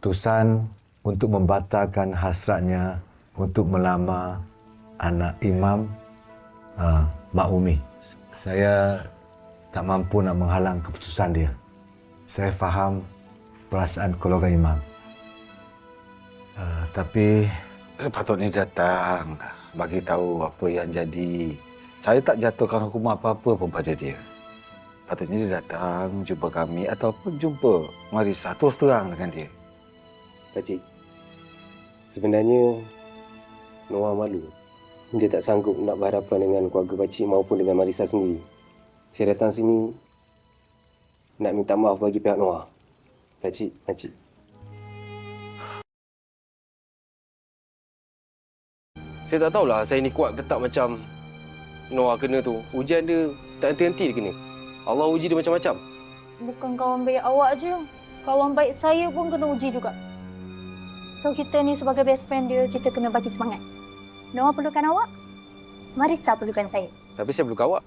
keputusan untuk membatalkan hasratnya untuk melamar anak Imam, Mak Umi. Saya tak mampu nak menghalang keputusan dia. Saya faham perasaan keluarga Imam. Tapi sepatutnya datang bagi tahu apa yang jadi. Saya tak jatuhkan hukuman apa-apa pun pada dia. Patutnya dia datang jumpa kami ataupun jumpa Marissa terus terang dengan dia. Pakcik, sebenarnya Noah malu. Dia tak sanggup nak berhadapan dengan keluarga pakcik maupun dengan Marissa sendiri. Saya datang sini nak minta maaf bagi pihak Noah. Pakcik. Saya tak tahulah saya ni kuat ke tak macam Noah kena tu. Ujian dia tak henti-henti dia kena. Allah uji dia macam-macam. Bukan kawan baik awak je. Kawan baik saya pun kena uji juga. So kita ni sebagai best friend dia, kita kena bagi semangat. Noah perlukan awak, Marissa perlukan saya. Tapi saya perlu awak.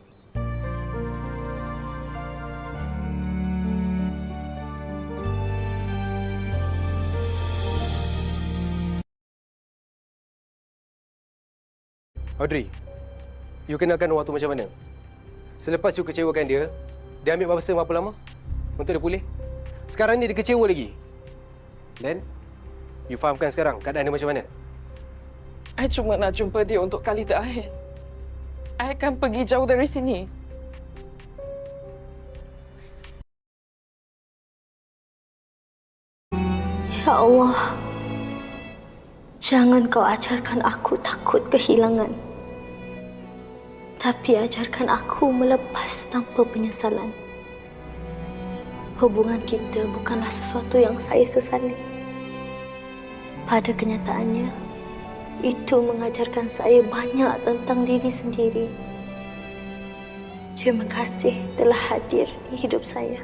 Audrey, you kenalkan Noah tu macam mana? Selepas you kecewakan dia, dia ambil masa berapa lama untuk dia pulih? Sekarang ni dia kecewa lagi. Then, you fahamkan sekarang keadaan dia macam mana? I cuma nak jumpa dia untuk kali terakhir. I akan pergi jauh dari sini. Ya Allah, jangan kau ajarkan aku takut kehilangan. Tapi ajarkan aku melepas tanpa penyesalan. Hubungan kita bukanlah sesuatu yang saya sesali. Pada kenyataannya, itu mengajarkan saya banyak tentang diri sendiri. Terima kasih telah hadir di hidup saya.